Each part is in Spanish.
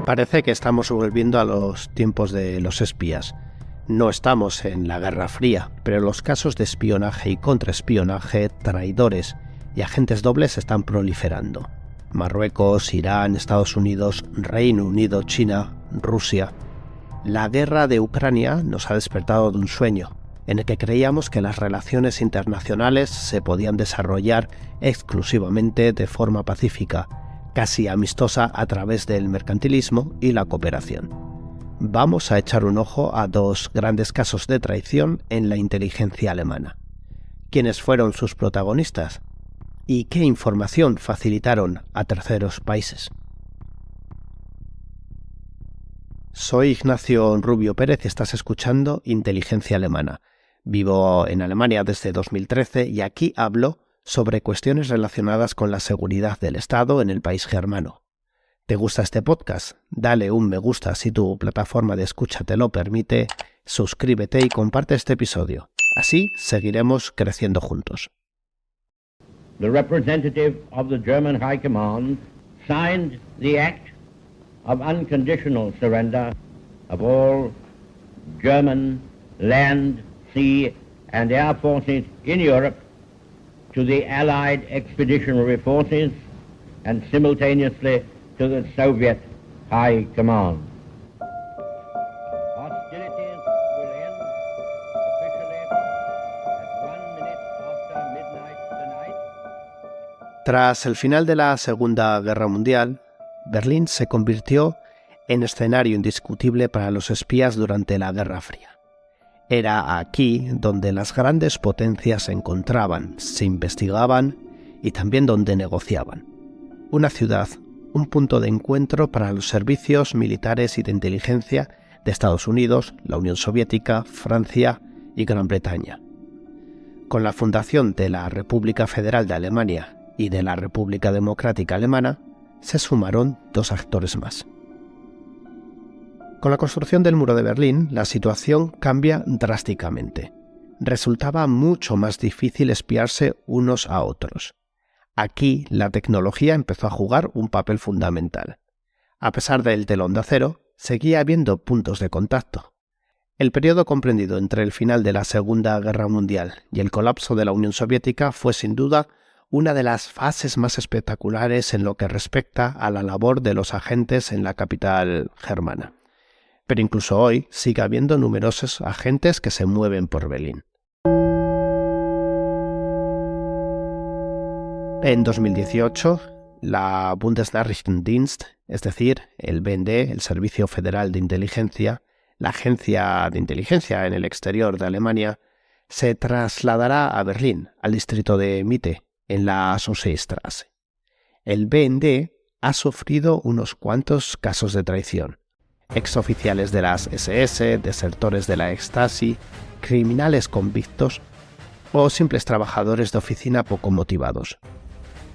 Parece que estamos volviendo a los tiempos de los espías. No estamos en la Guerra Fría, pero los casos de espionaje y contraespionaje, traidores y agentes dobles están proliferando. Marruecos, Irán, Estados Unidos, Reino Unido, China, Rusia. La guerra de Ucrania nos ha despertado de un sueño, en el que creíamos que las relaciones internacionales se podían desarrollar exclusivamente de forma pacífica, casi amistosa a través del mercantilismo y la cooperación. Vamos a echar un ojo a dos grandes casos de traición en la inteligencia alemana. ¿Quiénes fueron sus protagonistas? ¿Y qué información facilitaron a terceros países? Soy Ignacio Rubio Pérez y estás escuchando Inteligencia Alemana. Vivo en Alemania desde 2013 y aquí hablo sobre cuestiones relacionadas con la seguridad del Estado en el país germano. ¿Te gusta este podcast? Dale un me gusta si tu plataforma de escucha te lo permite, suscríbete y comparte este episodio. Así seguiremos creciendo juntos. The representative of the German High Command signed the act of unconditional surrender of all German land, sea and air forces in Europe to the Allied Expeditionary Forces and simultaneously to the Soviet High Command. Hostilities will end officially at 1 minute after midnight tonight. Tras el final de la Segunda Guerra Mundial, Berlín se convirtió en escenario indiscutible para los espías durante la Guerra Fría. Era aquí donde las grandes potencias se encontraban, se investigaban y también donde negociaban. Una ciudad, un punto de encuentro para los servicios militares y de inteligencia de Estados Unidos, la Unión Soviética, Francia y Gran Bretaña. Con la fundación de la República Federal de Alemania y de la República Democrática Alemana, se sumaron dos actores más. Con la construcción del muro de Berlín, la situación cambia drásticamente. Resultaba mucho más difícil espiarse unos a otros. Aquí, la tecnología empezó a jugar un papel fundamental. A pesar del telón de acero, seguía habiendo puntos de contacto. El periodo comprendido entre el final de la Segunda Guerra Mundial y el colapso de la Unión Soviética fue sin duda una de las fases más espectaculares en lo que respecta a la labor de los agentes en la capital germana. Pero incluso hoy sigue habiendo numerosos agentes que se mueven por Berlín. En 2018, la Bundesnachrichtendienst, es decir, el BND, el Servicio Federal de Inteligencia, la agencia de inteligencia en el exterior de Alemania, se trasladará a Berlín, al distrito de Mitte, en la Sosestraße. El BND ha sufrido unos cuantos casos de traición. Exoficiales de las SS, desertores de la Stasi, criminales convictos o simples trabajadores de oficina poco motivados.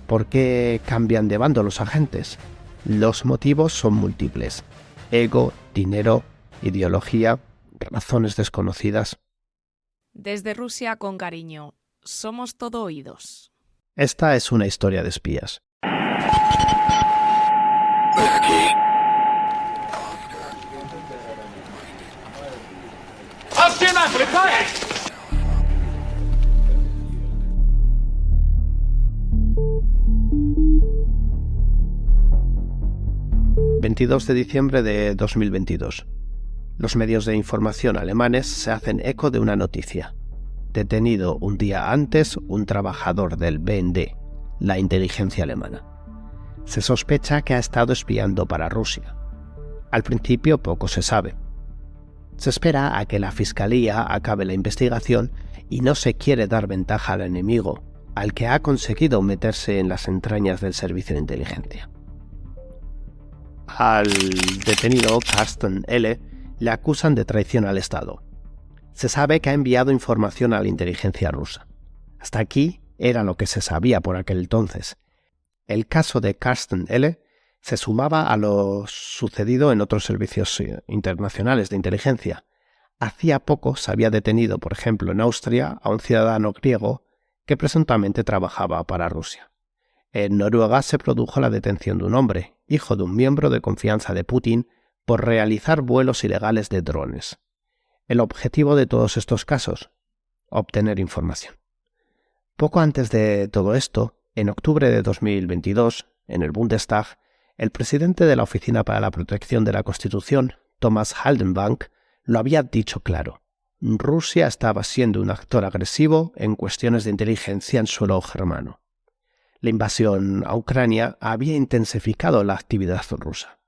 ¿Por qué cambian de bando los agentes? Los motivos son múltiples: ego, dinero, ideología, razones desconocidas. Desde Rusia con cariño, somos todo oídos. Esta es una historia de espías. ...22 de diciembre de 2022. Los medios de información alemanes se hacen eco de una noticia. Detenido un día antes un trabajador del BND, la inteligencia alemana. Se sospecha que ha estado espiando para Rusia. Al principio poco se sabe. Se espera a que la fiscalía acabe la investigación y no se quiere dar ventaja al enemigo, al que ha conseguido meterse en las entrañas del servicio de inteligencia. Al detenido Carsten L. le acusan de traición al Estado. Se sabe que ha enviado información a la inteligencia rusa. Hasta aquí era lo que se sabía por aquel entonces. El caso de Carsten L. se sumaba a lo sucedido en otros servicios internacionales de inteligencia. Hacía poco se había detenido, por ejemplo, en Austria, a un ciudadano griego que presuntamente trabajaba para Rusia. En Noruega se produjo la detención de un hombre, hijo de un miembro de confianza de Putin, por realizar vuelos ilegales de drones. El objetivo de todos estos casos: obtener información. Poco antes de todo esto, en octubre de 2022, en el Bundestag, el presidente de la Oficina para la Protección de la Constitución, Thomas Haldenwang, lo había dicho claro. Rusia estaba siendo un actor agresivo en cuestiones de inteligencia en suelo germano. La invasión a Ucrania había intensificado la actividad rusa.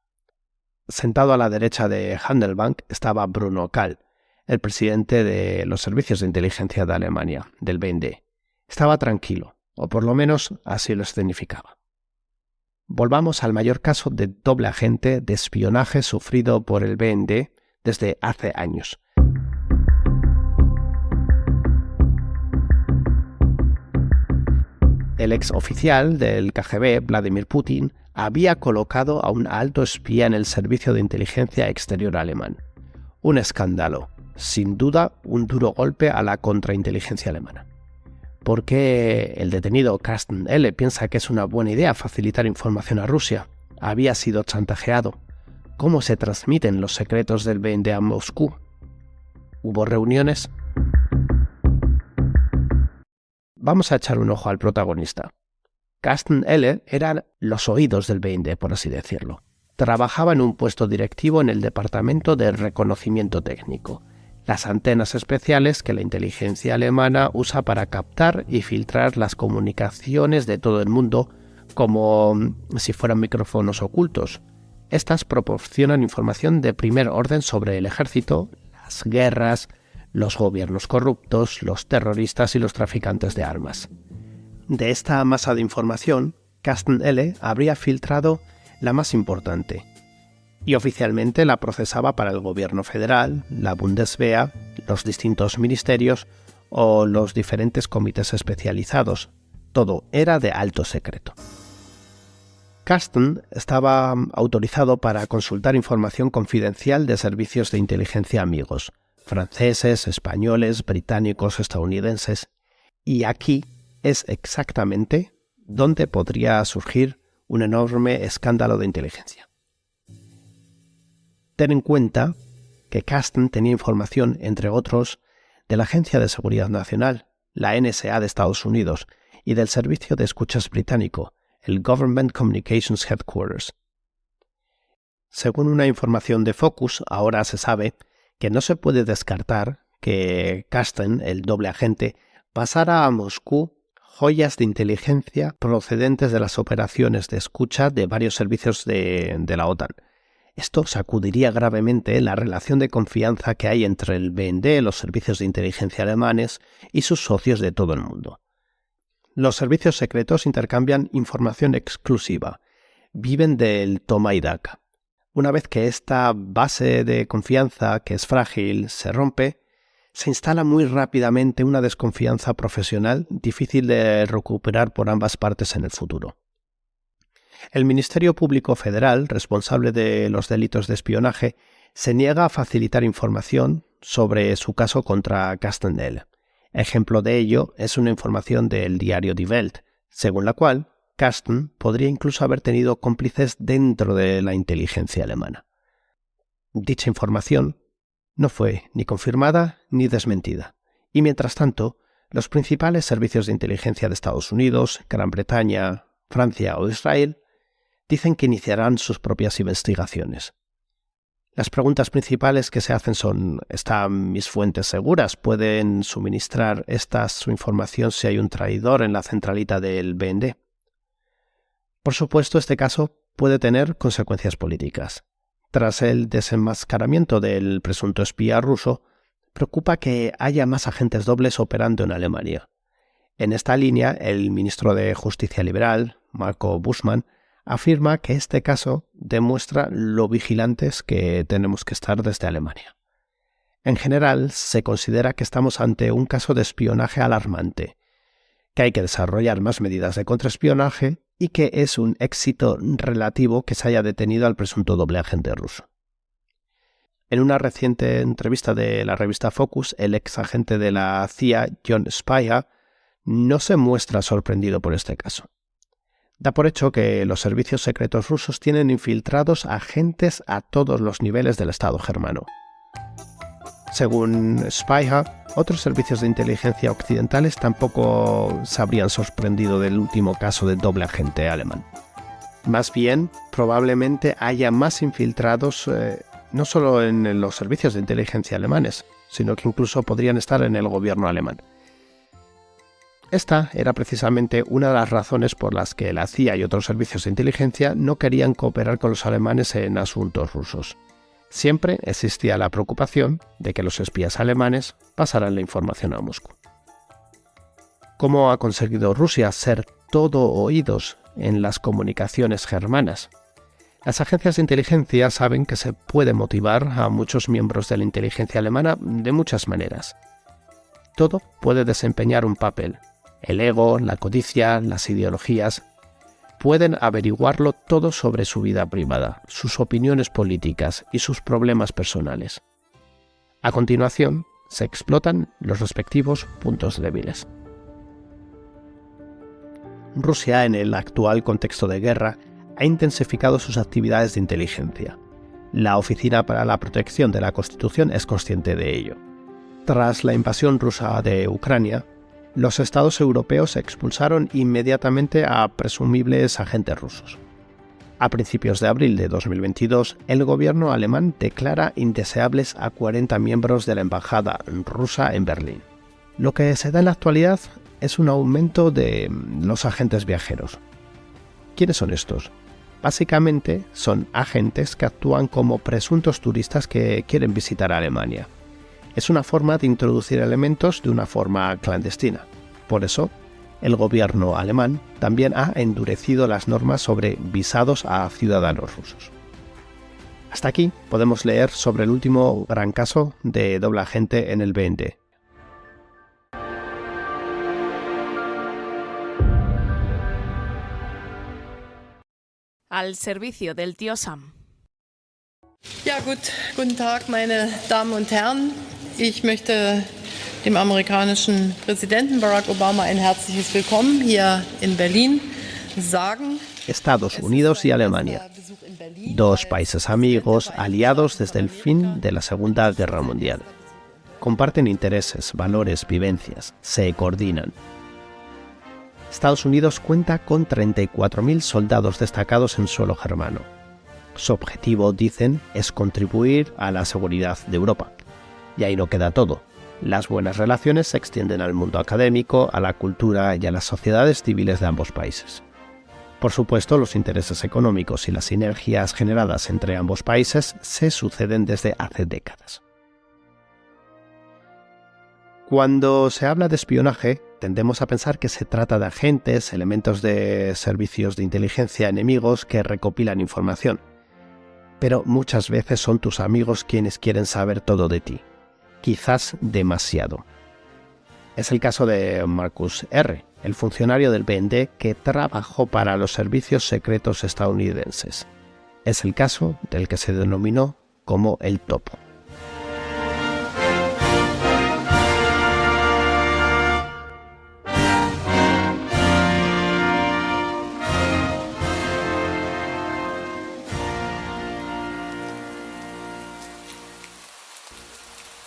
Sentado a la derecha de Haldenwang estaba Bruno Kahl, el presidente de los servicios de inteligencia de Alemania, del BND. Estaba tranquilo, o por lo menos así lo escenificaba. Volvamos al mayor caso de doble agente de espionaje sufrido por el BND desde hace años. El exoficial del KGB, Vladimir Putin, había colocado a un alto espía en el servicio de inteligencia exterior alemán. Un escándalo, sin duda un duro golpe a la contrainteligencia alemana. ¿Por qué el detenido Carsten L. piensa que es una buena idea facilitar información a Rusia? ¿Había sido chantajeado? ¿Cómo se transmiten los secretos del BND a Moscú? ¿Hubo reuniones? Vamos a echar un ojo al protagonista. Carsten L. eran los oídos del BND, por así decirlo. Trabajaba en un puesto directivo en el Departamento de Reconocimiento Técnico, las antenas especiales que la inteligencia alemana usa para captar y filtrar las comunicaciones de todo el mundo como si fueran micrófonos ocultos. Estas proporcionan información de primer orden sobre el ejército, las guerras, los gobiernos corruptos, los terroristas y los traficantes de armas. De esta masa de información, Carsten L. habría filtrado la más importante, y oficialmente la procesaba para el gobierno federal, la Bundeswehr, los distintos ministerios o los diferentes comités especializados. Todo era de alto secreto. Carsten estaba autorizado para consultar información confidencial de servicios de inteligencia amigos, franceses, españoles, británicos, estadounidenses, y aquí es exactamente donde podría surgir un enorme escándalo de inteligencia. Ten en cuenta que Carsten tenía información, entre otros, de la Agencia de Seguridad Nacional, la NSA de Estados Unidos, y del Servicio de Escuchas británico, el Government Communications Headquarters. Según una información de Focus, ahora se sabe que no se puede descartar que Carsten, el doble agente, pasara a Moscú joyas de inteligencia procedentes de las operaciones de escucha de varios servicios de la OTAN. Esto sacudiría gravemente la relación de confianza que hay entre el BND, los servicios de inteligencia alemanes y sus socios de todo el mundo. Los servicios secretos intercambian información exclusiva, viven del toma y daca. Una vez que esta base de confianza, que es frágil, se rompe, se instala muy rápidamente una desconfianza profesional difícil de recuperar por ambas partes en el futuro. El Ministerio Público Federal, responsable de los delitos de espionaje, se niega a facilitar información sobre su caso contra Carsten L. Ejemplo de ello es una información del diario Die Welt, según la cual Carsten podría incluso haber tenido cómplices dentro de la inteligencia alemana. Dicha información no fue ni confirmada ni desmentida, y mientras tanto, los principales servicios de inteligencia de Estados Unidos, Gran Bretaña, Francia o Israel dicen que iniciarán sus propias investigaciones. Las preguntas principales que se hacen son: ¿están mis fuentes seguras? ¿Pueden suministrar su información si hay un traidor en la centralita del BND? Por supuesto, este caso puede tener consecuencias políticas. Tras el desenmascaramiento del presunto espía ruso, preocupa que haya más agentes dobles operando en Alemania. En esta línea, el ministro de Justicia liberal, Marco Buschmann, afirma que este caso demuestra lo vigilantes que tenemos que estar desde Alemania. En general, se considera que estamos ante un caso de espionaje alarmante, que hay que desarrollar más medidas de contraespionaje y que es un éxito relativo que se haya detenido al presunto doble agente ruso. En una reciente entrevista de la revista Focus, el ex agente de la CIA, John Speier, no se muestra sorprendido por este caso. Da por hecho que los servicios secretos rusos tienen infiltrados agentes a todos los niveles del Estado germano. Según Spyhub, otros servicios de inteligencia occidentales tampoco se habrían sorprendido del último caso de doble agente alemán. Más bien, probablemente haya más infiltrados no solo en los servicios de inteligencia alemanes, sino que incluso podrían estar en el gobierno alemán. Esta era precisamente una de las razones por las que la CIA y otros servicios de inteligencia no querían cooperar con los alemanes en asuntos rusos. Siempre existía la preocupación de que los espías alemanes pasaran la información a Moscú. ¿Cómo ha conseguido Rusia ser todo oídos en las comunicaciones germanas? Las agencias de inteligencia saben que se puede motivar a muchos miembros de la inteligencia alemana de muchas maneras. Todo puede desempeñar un papel. El ego, la codicia, las ideologías pueden averiguarlo todo sobre su vida privada, sus opiniones políticas y sus problemas personales. A continuación, se explotan los respectivos puntos débiles. Rusia, en el actual contexto de guerra, ha intensificado sus actividades de inteligencia. La Oficina para la Protección de la Constitución es consciente de ello. Tras la invasión rusa de Ucrania, los estados europeos expulsaron inmediatamente a presumibles agentes rusos. A principios de abril de 2022, el gobierno alemán declara indeseables a 40 miembros de la embajada rusa en Berlín. Lo que se da en la actualidad es un aumento de los agentes viajeros. ¿Quiénes son estos? Básicamente son agentes que actúan como presuntos turistas que quieren visitar Alemania. Es una forma de introducir elementos de una forma clandestina. Por eso, el gobierno alemán también ha endurecido las normas sobre visados a ciudadanos rusos. Hasta aquí podemos leer sobre el último gran caso de doble agente en el BND. Al servicio del tío Sam. Ja, guten Tag, meine Damen und Herren. Ich möchte dem amerikanischen Präsidenten Barack Obama ein herzliches Willkommen hier in Berlin sagen. Estados Unidos y Alemania, dos países amigos, aliados desde el fin de la Segunda Guerra Mundial. Comparten intereses, valores, vivencias, se coordinan. Estados Unidos cuenta con 34.000 soldados destacados en suelo germano. Su objetivo, dicen, es contribuir a la seguridad de Europa. Y ahí no queda todo. Las buenas relaciones se extienden al mundo académico, a la cultura y a las sociedades civiles de ambos países. Por supuesto, los intereses económicos y las sinergias generadas entre ambos países se suceden desde hace décadas. Cuando se habla de espionaje, tendemos a pensar que se trata de agentes, elementos de servicios de inteligencia enemigos que recopilan información. Pero muchas veces son tus amigos quienes quieren saber todo de ti. Quizás demasiado. Es el caso de Marcus R., el funcionario del BND que trabajó para los servicios secretos estadounidenses. Es el caso del que se denominó como el Topo.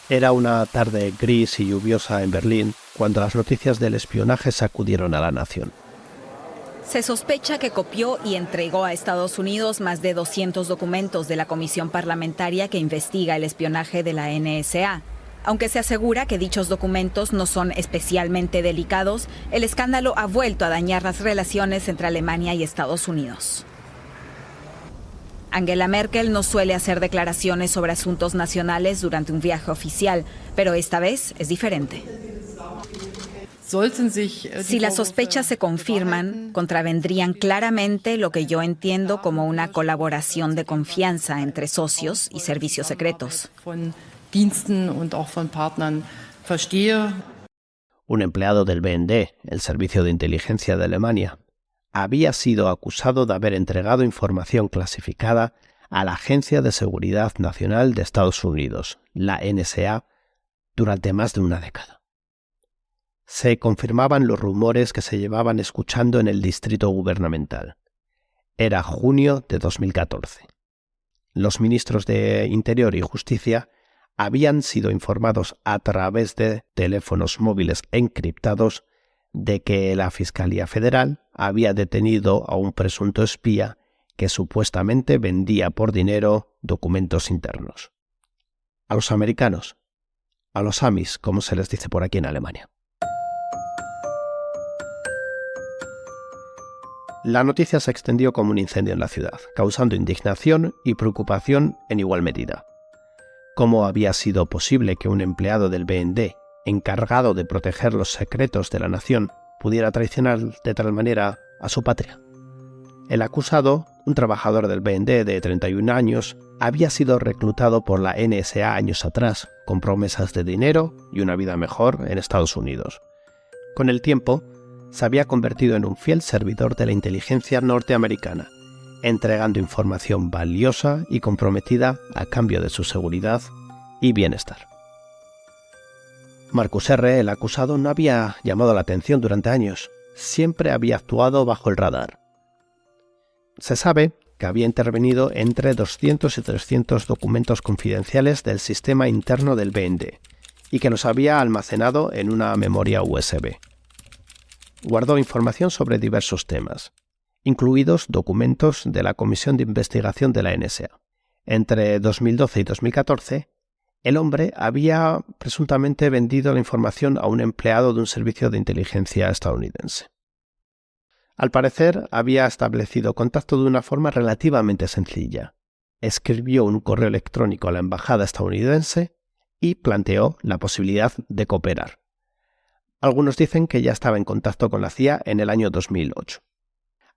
Era una tarde gris y lluviosa en Berlín cuando las noticias del espionaje sacudieron a la nación. Se sospecha que copió y entregó a Estados Unidos más de 200 documentos de la comisión parlamentaria que investiga el espionaje de la NSA. Aunque se asegura que dichos documentos no son especialmente delicados, el escándalo ha vuelto a dañar las relaciones entre Alemania y Estados Unidos. Angela Merkel no suele hacer declaraciones sobre asuntos nacionales durante un viaje oficial, pero esta vez es diferente. Si las sospechas se confirman, contravendrían claramente lo que yo entiendo como una colaboración de confianza entre socios y servicios secretos. Un empleado del BND, el Servicio de Inteligencia de Alemania, había sido acusado de haber entregado información clasificada a la Agencia de Seguridad Nacional de Estados Unidos, la NSA, durante más de una década. se confirmaban los rumores que se llevaban escuchando en el distrito gubernamental. Era junio de 2014. Los ministros de Interior y Justicia habían sido informados a través de teléfonos móviles encriptados de que la Fiscalía Federal había detenido a un presunto espía que supuestamente vendía por dinero documentos internos. A los americanos, a los Amis, como se les dice por aquí en Alemania. La noticia se extendió como un incendio en la ciudad, causando indignación y preocupación en igual medida. ¿Cómo había sido posible que un empleado del BND, encargado de proteger los secretos de la nación, pudiera traicionar de tal manera a su patria? El acusado, un trabajador del BND de 31 años, había sido reclutado por la NSA años atrás, con promesas de dinero y una vida mejor en Estados Unidos. Con el tiempo, se había convertido en un fiel servidor de la inteligencia norteamericana, entregando información valiosa y comprometida a cambio de su seguridad y bienestar. Marcus R., el acusado, no había llamado la atención durante años, siempre había actuado bajo el radar. Se sabe que había intervenido entre 200 y 300 documentos confidenciales del sistema interno del BND y que los había almacenado en una memoria USB. Guardó información sobre diversos temas, incluidos documentos de la Comisión de Investigación de la NSA. Entre 2012 y 2014, el hombre había presuntamente vendido la información a un empleado de un servicio de inteligencia estadounidense. Al parecer, había establecido contacto de una forma relativamente sencilla. Escribió un correo electrónico a la embajada estadounidense y planteó la posibilidad de cooperar. Algunos dicen que ya estaba en contacto con la CIA en el año 2008.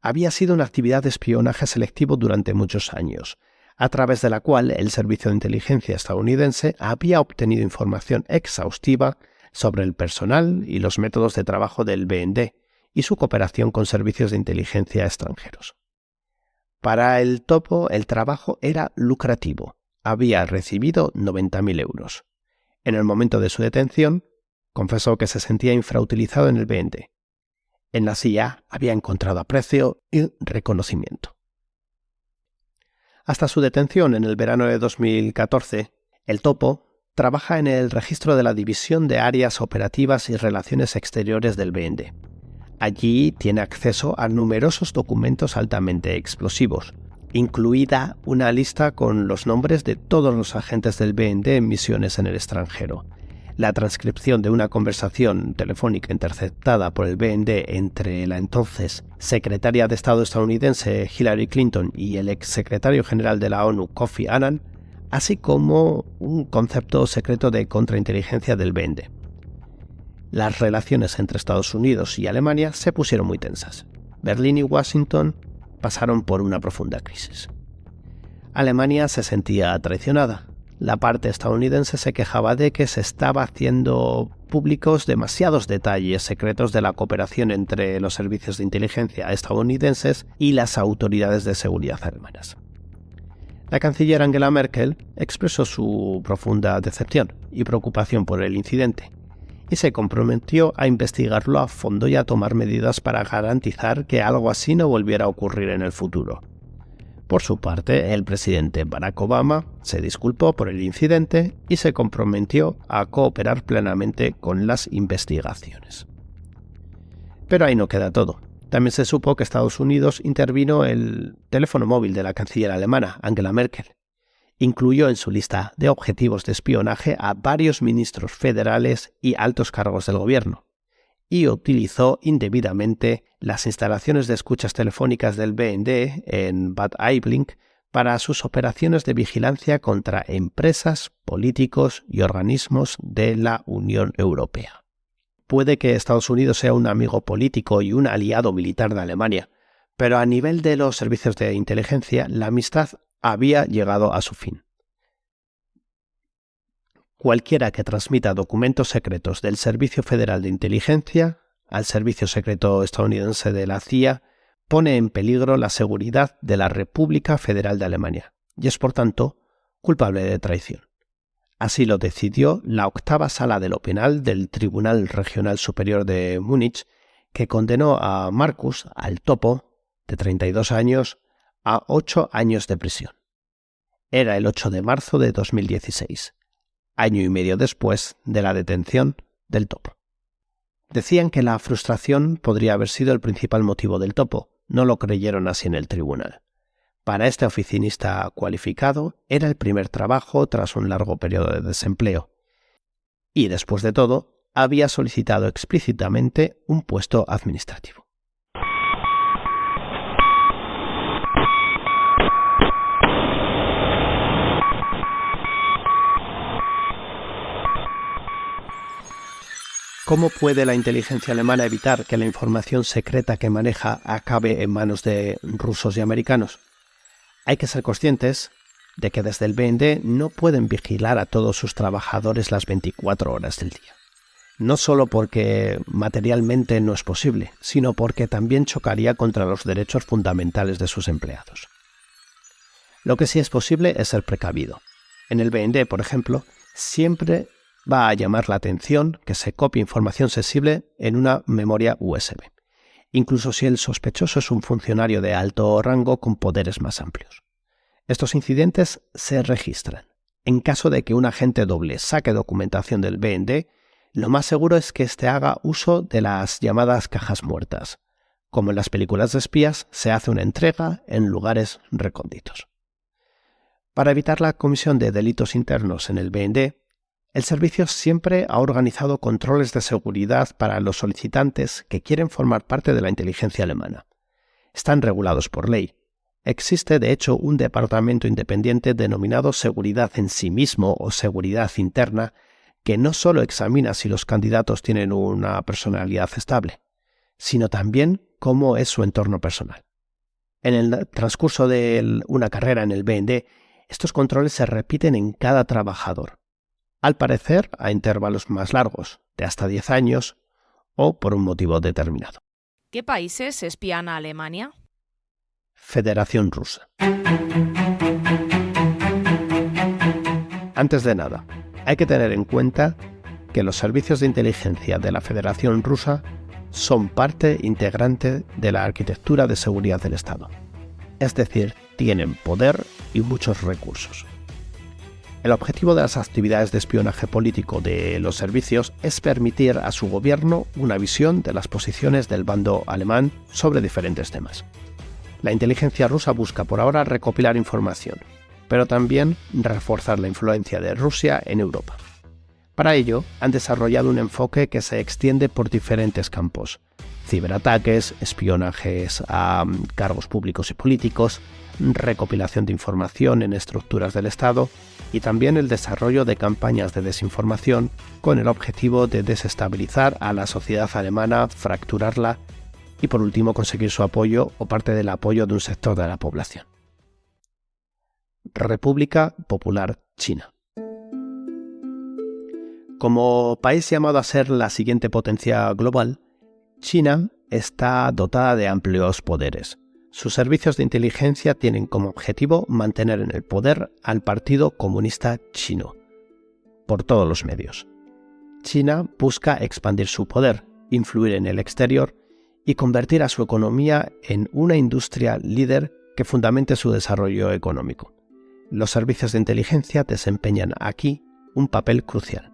Había sido una actividad de espionaje selectivo durante muchos años, a través de la cual el Servicio de Inteligencia estadounidense había obtenido información exhaustiva sobre el personal y los métodos de trabajo del BND y su cooperación con servicios de inteligencia extranjeros. Para el topo, el trabajo era lucrativo. Había recibido 90.000 euros. En el momento de su detención, confesó que se sentía infrautilizado en el BND. En la CIA había encontrado aprecio y reconocimiento. Hasta su detención en el verano de 2014, el topo trabaja en el registro de la División de Áreas Operativas y Relaciones Exteriores del BND. Allí tiene acceso a numerosos documentos altamente explosivos, incluida una lista con los nombres de todos los agentes del BND en misiones en el extranjero, la transcripción de una conversación telefónica interceptada por el BND entre la entonces secretaria de Estado estadounidense Hillary Clinton y el exsecretario general de la ONU Kofi Annan, así como un concepto secreto de contrainteligencia del BND. Las relaciones entre Estados Unidos y Alemania se pusieron muy tensas. Berlín y Washington pasaron por una profunda crisis. Alemania se sentía traicionada. La parte estadounidense se quejaba de que se estaba haciendo públicos demasiados detalles secretos de la cooperación entre los servicios de inteligencia estadounidenses y las autoridades de seguridad alemanas. La canciller Angela Merkel expresó su profunda decepción y preocupación por el incidente y se comprometió a investigarlo a fondo y a tomar medidas para garantizar que algo así no volviera a ocurrir en el futuro. Por su parte, el presidente Barack Obama se disculpó por el incidente y se comprometió a cooperar plenamente con las investigaciones. Pero ahí no queda todo. También se supo que Estados Unidos intervino el teléfono móvil de la canciller alemana, Angela Merkel. Incluyó en su lista de objetivos de espionaje a varios ministros federales y altos cargos del gobierno, y utilizó indebidamente las instalaciones de escuchas telefónicas del BND en Bad Aibling para sus operaciones de vigilancia contra empresas, políticos y organismos de la Unión Europea. Puede que Estados Unidos sea un amigo político y un aliado militar de Alemania, pero a nivel de los servicios de inteligencia, la amistad había llegado a su fin. Cualquiera que transmita documentos secretos del Servicio Federal de Inteligencia al Servicio Secreto estadounidense de la CIA pone en peligro la seguridad de la República Federal de Alemania y es, por tanto, culpable de traición. Así lo decidió la octava sala de lo penal del Tribunal Regional Superior de Múnich, que condenó a Markus, al topo, de 32 años, a 8 años de prisión. Era el 8 de marzo de 2016, año y medio después de la detención del topo. Decían que la frustración podría haber sido el principal motivo del topo. No lo creyeron así en el tribunal. Para este oficinista cualificado era el primer trabajo tras un largo periodo de desempleo. Y después de todo, había solicitado explícitamente un puesto administrativo. ¿Cómo puede la inteligencia alemana evitar que la información secreta que maneja acabe en manos de rusos y americanos? Hay que ser conscientes de que desde el BND no pueden vigilar a todos sus trabajadores las 24 horas del día. No solo porque materialmente no es posible, sino porque también chocaría contra los derechos fundamentales de sus empleados. Lo que sí es posible es ser precavido. En el BND, por ejemplo, siempre va a llamar la atención que se copie información sensible en una memoria USB, incluso si el sospechoso es un funcionario de alto rango con poderes más amplios. Estos incidentes se registran. En caso de que un agente doble saque documentación del BND, lo más seguro es que éste haga uso de las llamadas cajas muertas. Como en las películas de espías, se hace una entrega en lugares recónditos. Para evitar la comisión de delitos internos en el BND, el servicio siempre ha organizado controles de seguridad para los solicitantes que quieren formar parte de la inteligencia alemana. Están regulados por ley. Existe, de hecho, un departamento independiente denominado Seguridad en sí mismo o Seguridad interna, que no solo examina si los candidatos tienen una personalidad estable, sino también cómo es su entorno personal. En el transcurso de una carrera en el BND, estos controles se repiten en cada trabajador, al parecer a intervalos más largos, de hasta 10 años, o por un motivo determinado. ¿Qué países espían a Alemania? Federación Rusa. Antes de nada, hay que tener en cuenta que los servicios de inteligencia de la Federación Rusa son parte integrante de la arquitectura de seguridad del Estado. Es decir, tienen poder y muchos recursos. El objetivo de las actividades de espionaje político de los servicios es permitir a su gobierno una visión de las posiciones del bando alemán sobre diferentes temas. La inteligencia rusa busca por ahora recopilar información, pero también reforzar la influencia de Rusia en Europa. Para ello, han desarrollado un enfoque que se extiende por diferentes campos: ciberataques, espionajes a cargos públicos y políticos, recopilación de información en estructuras del Estado y también el desarrollo de campañas de desinformación con el objetivo de desestabilizar a la sociedad alemana, fracturarla y, por último, conseguir su apoyo o parte del apoyo de un sector de la población. República Popular China. Como país llamado a ser la siguiente potencia global, China está dotada de amplios poderes. Sus servicios de inteligencia tienen como objetivo mantener en el poder al Partido Comunista Chino, por todos los medios. China busca expandir su poder, influir en el exterior y convertir a su economía en una industria líder que fundamente su desarrollo económico. Los servicios de inteligencia desempeñan aquí un papel crucial.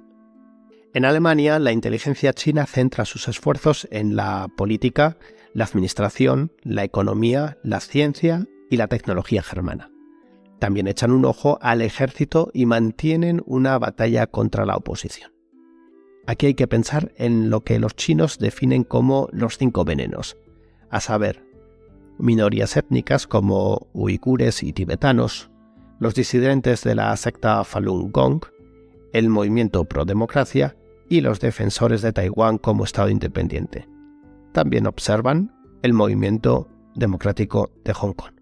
En Alemania, la inteligencia china centra sus esfuerzos en la política, la administración, la economía, la ciencia y la tecnología germana. También echan un ojo al ejército y mantienen una batalla contra la oposición. Aquí hay que pensar en lo que los chinos definen como los 5 venenos, a saber, minorías étnicas como uigures y tibetanos, los disidentes de la secta Falun Gong, el movimiento pro-democracia y los defensores de Taiwán como Estado independiente. También observan el movimiento democrático de Hong Kong.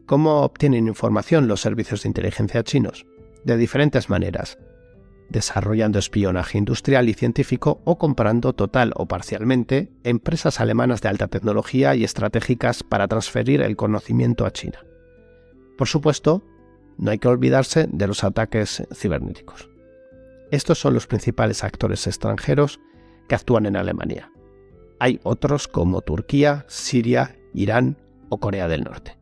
¿Cómo obtienen información los servicios de inteligencia chinos? De diferentes maneras, desarrollando espionaje industrial y científico o comprando total o parcialmente empresas alemanas de alta tecnología y estratégicas para transferir el conocimiento a China. Por supuesto, no hay que olvidarse de los ataques cibernéticos. Estos son los principales actores extranjeros que actúan en Alemania. Hay otros como Turquía, Siria, Irán o Corea del Norte.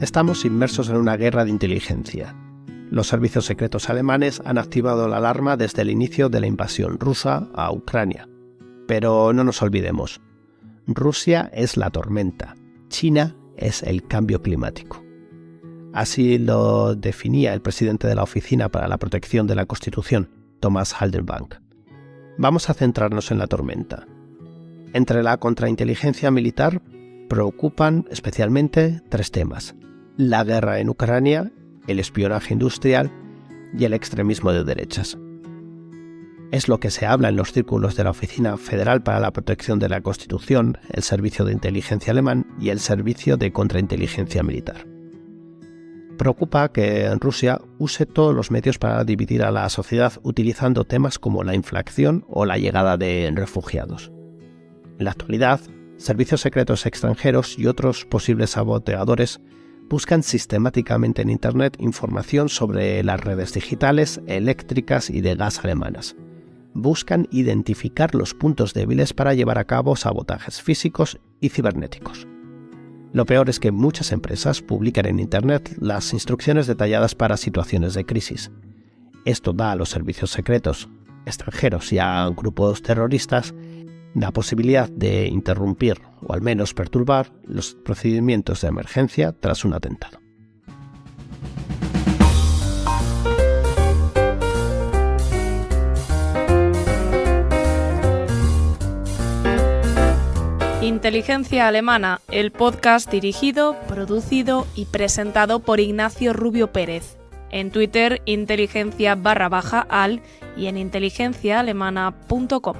Estamos inmersos en una guerra de inteligencia. Los servicios secretos alemanes han activado la alarma desde el inicio de la invasión rusa a Ucrania. Pero no nos olvidemos, Rusia es la tormenta, China es el cambio climático. Así lo definía el presidente de la Oficina para la Protección de la Constitución, Thomas Haldenwang. Vamos a centrarnos en la tormenta. Entre la contrainteligencia militar preocupan especialmente 3 temas: la guerra en Ucrania, el espionaje industrial y el extremismo de derechas. Es lo que se habla en los círculos de la Oficina Federal para la Protección de la Constitución, el Servicio de Inteligencia Alemán y el Servicio de Contrainteligencia Militar. Preocupa que Rusia use todos los medios para dividir a la sociedad utilizando temas como la inflación o la llegada de refugiados. En la actualidad, servicios secretos extranjeros y otros posibles saboteadores buscan sistemáticamente en Internet información sobre las redes digitales, eléctricas y de gas alemanas. Buscan identificar los puntos débiles para llevar a cabo sabotajes físicos y cibernéticos. Lo peor es que muchas empresas publican en Internet las instrucciones detalladas para situaciones de crisis. Esto da a los servicios secretos extranjeros y a grupos terroristas la posibilidad de interrumpir o al menos perturbar los procedimientos de emergencia tras un atentado. Inteligencia Alemana, el podcast dirigido, producido y presentado por Ignacio Rubio Pérez. En Twitter, inteligencia_al y en inteligenciaalemana.com.